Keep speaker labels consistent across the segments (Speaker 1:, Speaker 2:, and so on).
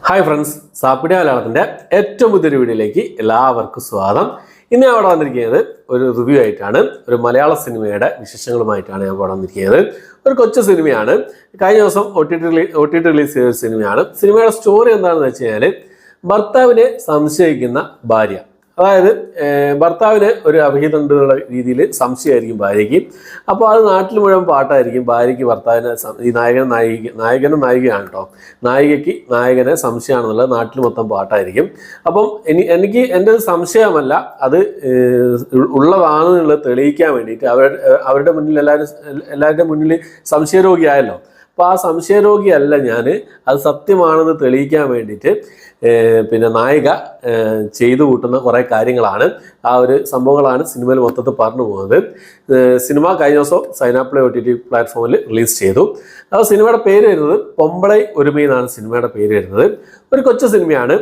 Speaker 1: Hi friends, സാപ്പിഡിയ മലയാളത്തിൻ്റെ ഏറ്റവും പുതിയൊരു വീഡിയോയിലേക്ക് എല്ലാവർക്കും സ്വാഗതം. ഇന്ന് ഞാൻ അവിടെ വന്നിരിക്കുന്നത് ഒരു റിവ്യൂ ആയിട്ടാണ്. ഒരു മലയാള സിനിമയുടെ വിശേഷങ്ങളുമായിട്ടാണ് ഞാൻ അവിടെ വന്നിരിക്കുന്നത്. ഒരു കൊച്ചു സിനിമയാണ്. കഴിഞ്ഞ ദിവസം ഒ ടി ടി റിലീസ് ചെയ്ത സിനിമയാണ്. സിനിമയുടെ സ്റ്റോറി എന്താണെന്ന് വെച്ച് കഴിഞ്ഞാൽ, ഭർത്താവിനെ സംശയിക്കുന്ന ഭാര്യ, അതായത് ഭർത്താവിന് ഒരു അവിഹിതമുള്ള രീതിയിൽ സംശയമായിരിക്കും ഭാര്യയ്ക്ക്. അപ്പോൾ അത് നാട്ടിൽ മുഴുവൻ പാട്ടായിരിക്കും. ഭാര്യയ്ക്ക് ഭർത്താവിനെ, ഈ നായകനും നായികയാണ് കേട്ടോ, നായികയ്ക്ക് നായകനെ സംശയമാണെന്നുള്ളത് നാട്ടിൽ മൊത്തം പാട്ടായിരിക്കും. അപ്പം എനിക്ക് എൻ്റെ സംശയമല്ല, അത് ഉള്ളതാണെന്നുള്ളത് തെളിയിക്കാൻ വേണ്ടിയിട്ട് അവരുടെ മുന്നിൽ എല്ലാവരുടെ മുന്നിൽ സംശയരോഗിയായല്ലോ. അപ്പോൾ ആ സംശയരോഗിയല്ല ഞാൻ, അത് സത്യമാണെന്ന് തെളിയിക്കാൻ വേണ്ടിയിട്ട് പിന്നെ നായിക ചെയ്തു കൂട്ടുന്ന കുറേ കാര്യങ്ങളാണ്, ആ ഒരു സംഭവങ്ങളാണ് സിനിമയിൽ മൊത്തത്തിൽ പറഞ്ഞു പോകുന്നത്. സിനിമ കഴിഞ്ഞ ദിവസം സൈനാപ്ലേ OTT പ്ലാറ്റ്ഫോമിൽ റിലീസ് ചെയ്തു. അപ്പോൾ സിനിമയുടെ പേര് വരുന്നത് പൊമ്പളൈ ഒരുമൈ എന്നാണ് സിനിമയുടെ പേര് വരുന്നത്. ഒരു കൊച്ചു സിനിമയാണ്,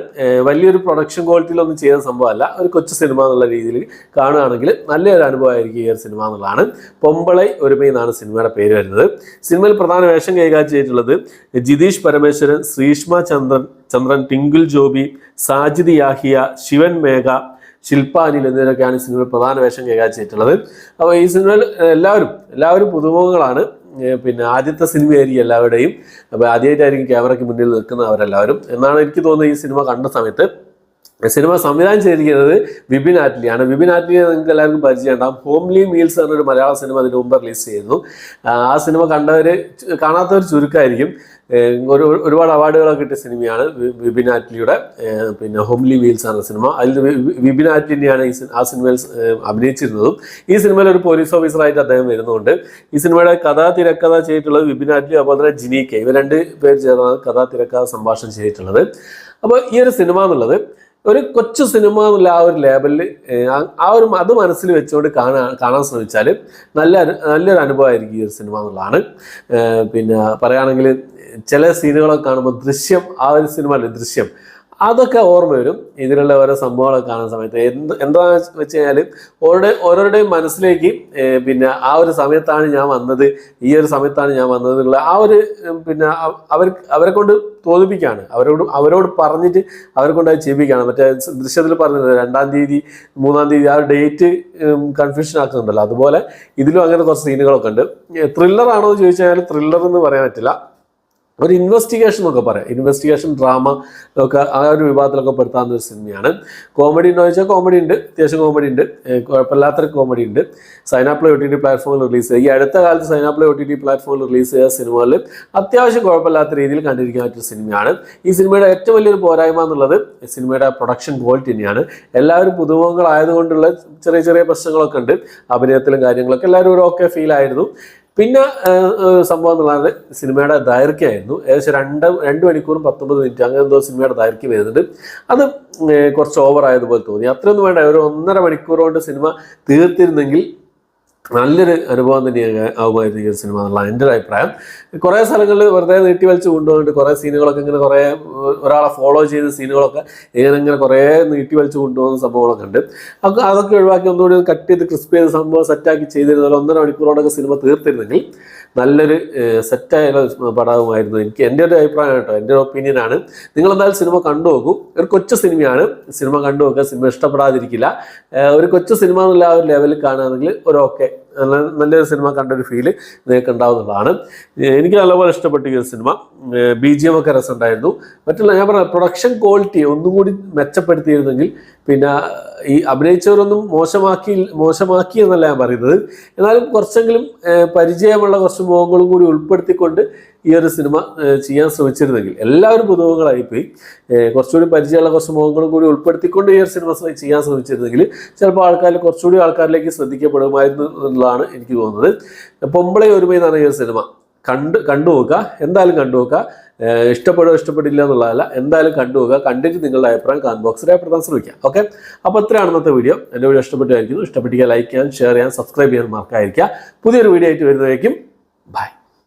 Speaker 1: വലിയൊരു പ്രൊഡക്ഷൻ ക്വാളിറ്റിയിലൊന്നും ചെയ്ത സംഭവമല്ല. ഒരു കൊച്ചു സിനിമ എന്നുള്ള രീതിയിൽ കാണുകയാണെങ്കിൽ നല്ലൊരു അനുഭവമായിരിക്കും ഈ ഒരു സിനിമ എന്നുള്ളതാണ്. പൊമ്പളൈ ഒരുമൈ എന്നാണ് സിനിമയുടെ പേര് വരുന്നത്. സിനിമയിൽ പ്രധാന വേഷം കൈകാര്യം ചെയ്തിട്ടുള്ളത് ജിതീഷ് പരമേശ്വരൻ, ശ്രീഷ്മ ചന്ദ്രൻ, ടിങ്കിൾ ജോബി, സാജിദ് യാഹിയ, ശിവൻ മേഘ, ശില്പ അനിൽ എന്നിവരൊക്കെയാണ് സിനിമയിൽ പ്രധാന വേഷം കൈകാര്യം ചെയ്തിട്ടുള്ളത്. അപ്പോൾ ഈ സിനിമയിൽ എല്ലാവരും പുതുമുഖങ്ങളാണ്. പിന്നെ ആദ്യത്തെ സിനിമയായിരിക്കും എല്ലാവരുടെയും. അപ്പോൾ ആദ്യമായിട്ടായിരിക്കും ക്യാമറയ്ക്ക് മുന്നിൽ നിൽക്കുന്നവരെല്ലാവരും എന്നാണ് എനിക്ക് തോന്നുന്നത്. ഈ സിനിമ കണ്ട സമയത്ത് സിനിമ സംവിധാനം ചെയ്തിരിക്കുന്നത് വിപിൻ ആറ്റ്ലിയാണ്. വിപിൻ ആറ്റ്ലിയെ നിങ്ങൾക്ക് എല്ലാവർക്കും പരിചയം ഉണ്ടാകും. ഹോംലി മീൽസ് എന്നൊരു മലയാള സിനിമ അതിന് മുമ്പ് റിലീസ് ചെയ്യുന്നു. ആ സിനിമ കാണാത്തവർ ചുരുക്കമായിരിക്കും. ഒരുപാട് അവാർഡുകളൊക്കെ കിട്ടിയ സിനിമയാണ് വിപിൻ ആറ്റ്ലിയുടെ പിന്നെ ഹോംലി മീൽസ് എന്ന സിനിമ. അതിൽ വിപിൻ ആറ്റ്ലിനെയാണ് ആ സിനിമയിൽ അഭിനയിച്ചിരുന്നതും. ഈ സിനിമയിൽ ഒരു പോലീസ് ഓഫീസറായിട്ട് അദ്ദേഹം വരുന്നുണ്ട്. ഈ സിനിമയുടെ തിരക്കഥ ചെയ്തിട്ടുള്ളത് വിപിൻ ആറ്റ്ലി, അതുപോലെ തന്നെ ജിനി കെ, ഇവർ രണ്ട് പേര് ചേർന്നാണ് തിരക്കഥ സംഭാഷണം ചെയ്തിട്ടുള്ളത്. അപ്പോൾ ഈ ഒരു സിനിമ എന്നുള്ളത് ഒരു കൊച്ചു സിനിമ എന്നുള്ള ആ ഒരു ലേബലിൽ അത് മനസ്സിൽ വെച്ചുകൊണ്ട് കാണാൻ ശ്രമിച്ചാൽ നല്ലൊരു അനുഭവമായിരിക്കും ഈ ഒരു സിനിമ എന്നുള്ളതാണ്. പിന്നെ പറയുകയാണെങ്കിൽ ചില സീനുകളൊക്കെ കാണുമ്പോൾ ദൃശ്യം, ആ ഒരു സിനിമയിലെ ദൃശ്യം, അതൊക്കെ ഓർമ്മ വരും. ഇതിലുള്ള ഓരോ സംഭവങ്ങളൊക്കെ കാണുന്ന സമയത്ത് എന്താണെന്ന് വെച്ച് കഴിഞ്ഞാൽ ഓരോരുടെയും മനസ്സിലേക്ക് പിന്നെ ആ ഒരു സമയത്താണ് ഞാൻ വന്നത്, ഈ ഒരു സമയത്താണ് ഞാൻ വന്നത് എന്നുള്ള ആ ഒരു പിന്നെ അവരെ കൊണ്ട് തോന്നിപ്പിക്കുകയാണ്. അവരോട് പറഞ്ഞിട്ട് അവരെ കൊണ്ട് അത് ചെയ്യിപ്പിക്കുകയാണ്. മറ്റേ ദൃശ്യത്തിൽ പറഞ്ഞത് 2-ാം തീയതി 3-ാം തീയതി ആ ഒരു ഡേറ്റ് കൺഫ്യൂഷൻ ആക്കുന്നുണ്ടല്ലോ, അതുപോലെ ഇതിലും അങ്ങനെ കുറച്ച് സീനുകളൊക്കെ ഉണ്ട്. ത്രില്ലറാണോ എന്ന് ചോദിച്ചു കഴിഞ്ഞാൽ ത്രില്ലർ എന്ന് പറയാൻ പറ്റില്ല, ഒരു ഇൻവെസ്റ്റിഗേഷൻ എന്നൊക്കെ പറയാം. ഇൻവെസ്റ്റിഗേഷൻ ഡ്രാമ ഒക്കെ ആ ഒരു വിഭാഗത്തിലൊക്കെ പെടുത്താവുന്ന ഒരു സിനിമയാണ്. കോമഡി ഉണ്ടോ ചോദിച്ചാൽ കോമഡി ഉണ്ട്, അത്യാവശ്യം കോമഡി ഉണ്ട്, കുഴപ്പമില്ലാത്തൊരു കോമഡി ഉണ്ട്. സൈനാപ്ലേ OTT പ്ലാറ്റ്ഫോമിൽ റിലീസ് ചെയ്ത് ഈ അടുത്ത കാലത്ത് സൈനാപ്ലേ OTT പ്ലാറ്റ്ഫോമിൽ റിലീസ് ചെയ്ത സിനിമകളിൽ അത്യാവശ്യം കുഴപ്പമില്ലാത്ത രീതിയിൽ കണ്ടിരിക്കാൻ പറ്റിയ സിനിമയാണ്. ഈ സിനിമയുടെ ഏറ്റവും വലിയൊരു പോരായ്മ എന്നുള്ളത് സിനിമയുടെ പ്രൊഡക്ഷൻ ക്വാളിറ്റി തന്നെയാണ്. എല്ലാവരും പുതുമുഖങ്ങളായതുകൊണ്ടുള്ള ചെറിയ ചെറിയ പ്രശ്നങ്ങളൊക്കെ ഉണ്ട്. അഭിനയത്തിലും കാര്യങ്ങളൊക്കെ എല്ലാവരും ഒരു ഓക്കെ ഫീൽ ആയിരുന്നു. പിന്നെ സംഭവം എന്നുള്ളത് സിനിമയുടെ ദൈർഘ്യമായിരുന്നു. ഏകദേശം 2 മണിക്കൂറും 19 മിനിറ്റ് അങ്ങനെ എന്തോ സിനിമയുടെ ദൈർഘ്യം വരുന്നുണ്ട്. അത് കുറച്ച് ഓവർ ആയതുപോലെ തോന്നി. അത്രയൊന്നും വേണ്ട, ഒരു 1.5 മണിക്കൂർ കൊണ്ട് സിനിമ തീർത്തിരുന്നെങ്കിൽ നല്ലൊരു അനുഭവം തന്നെയാണ് ആവുമായിരുന്നു ഈ ഒരു സിനിമ എന്നുള്ള എൻ്റെ ഒരു അഭിപ്രായം. കുറേ സ്ഥലങ്ങളിൽ വെറുതെ നീട്ടി വലിച്ച് കൊണ്ടുപോയിട്ട് കുറേ സീനുകളൊക്കെ ഇങ്ങനെ കുറേ ഒരാളെ ഫോളോ ചെയ്ത സീനുകളൊക്കെ ഇങ്ങനെ കുറേ നീട്ടി വലിച്ച് കൊണ്ടുപോകുന്ന സംഭവങ്ങളൊക്കെ ഉണ്ട്. അതൊക്കെ ഒഴിവാക്കി ഒന്നുകൂടി കട്ട് ചെയ്ത് ക്രിസ്പ് ചെയ്ത് സംഭവം സെറ്റാക്കി ചെയ്തിരുന്നത് 1.5 മണിക്കൂറോടൊക്കെ സിനിമ തീർത്തിരുന്നെങ്കിൽ നല്ലൊരു സെറ്റായ പടമായിരുന്നു. എൻ്റെ ഒരു അഭിപ്രായം കേട്ടോ, എൻ്റെ ഒരു ഒപ്പീനിയനാണ്. നിങ്ങളെന്തായാലും സിനിമ കണ്ടു നോക്കൂ. ഒരു കൊച്ചു സിനിമയാണ്, സിനിമ കണ്ടു നോക്കുക. സിനിമ ഇഷ്ടപ്പെടാതിരിക്കില്ല. ഒരു കൊച്ചു സിനിമ എന്നുള്ള ആ ഒരു ലെവലിൽ കാണുകയാണെങ്കിൽ ഒരു ഓക്കെ നല്ലൊരു സിനിമ കണ്ടൊരു ഫീല് നിങ്ങൾക്ക് ഉണ്ടാവുന്നതാണ്. എനിക്ക് നല്ലപോലെ ഇഷ്ടപ്പെട്ടു ഈ ഒരു സിനിമ. BGM ഒക്കെ രസമുണ്ടായിരുന്നു. മറ്റുള്ള ഞാൻ പറഞ്ഞ പ്രൊഡക്ഷൻ ക്വാളിറ്റി ഒന്നും കൂടി മെച്ചപ്പെടുത്തിയിരുന്നെങ്കിൽ, പിന്നെ ഈ അഭിനയിച്ചവരൊന്നും മോശമാക്കി എന്നല്ല ഞാൻ പറയുന്നത്, എന്നാലും കുറച്ചെങ്കിലും പരിചയമുള്ള കുറച്ച് മുഖങ്ങളും കൂടി ഉൾപ്പെടുത്തിക്കൊണ്ട് ഈ ഒരു സിനിമ ചെയ്യാൻ ശ്രമിച്ചിരുന്നെങ്കിൽ, എല്ലാവരും പുതുമുഖങ്ങളായിപ്പോയി, കുറച്ചുകൂടി പരിചയമുള്ള കുറച്ച് മുഖങ്ങളും കൂടി ഉൾപ്പെടുത്തിക്കൊണ്ട് ഈ ഒരു സിനിമ ചെയ്യാൻ ശ്രമിച്ചിരുന്നെങ്കിൽ ചിലപ്പോൾ കുറച്ചുകൂടി ആൾക്കാരിലേക്ക് ശ്രദ്ധിക്കപ്പെടുമായിരുന്നു എന്നുള്ളതാണ് എനിക്ക് തോന്നുന്നത്. പൊമ്പളൈ ഒരുമൈ എന്നാണ് ഈ ഒരു സിനിമ. കണ്ടു നോക്കുക, എന്തായാലും കണ്ടു നോക്കുക. ഇഷ്ടപ്പെടില്ല എന്നുള്ളതല്ല, എന്തായാലും കണ്ടു നോക്കുക. കണ്ടിട്ട് നിങ്ങളുടെ അഭിപ്രായം കമന്റ് ബോക്സിൽ രേഖപ്പെടുത്താൻ ശ്രമിക്കുക. ഓക്കെ, അപ്പോൾ ഇത്രയാണ് ഇന്നത്തെ വീഡിയോ. എൻ്റെ വീഡിയോ ഇഷ്ടപ്പെട്ടായിരിക്കുന്നു. ഇഷ്ടപ്പെട്ടിരിക്കുക, ലൈക്ക് ചെയ്യാൻ, ഷെയർ ചെയ്യാൻ, സബ്സ്ക്രൈബ് ചെയ്യാൻ മറക്കാതിരിക്കുക. പുതിയൊരു വീഡിയോ ആയിട്ട് വരുന്നതായിരിക്കും. ബൈ.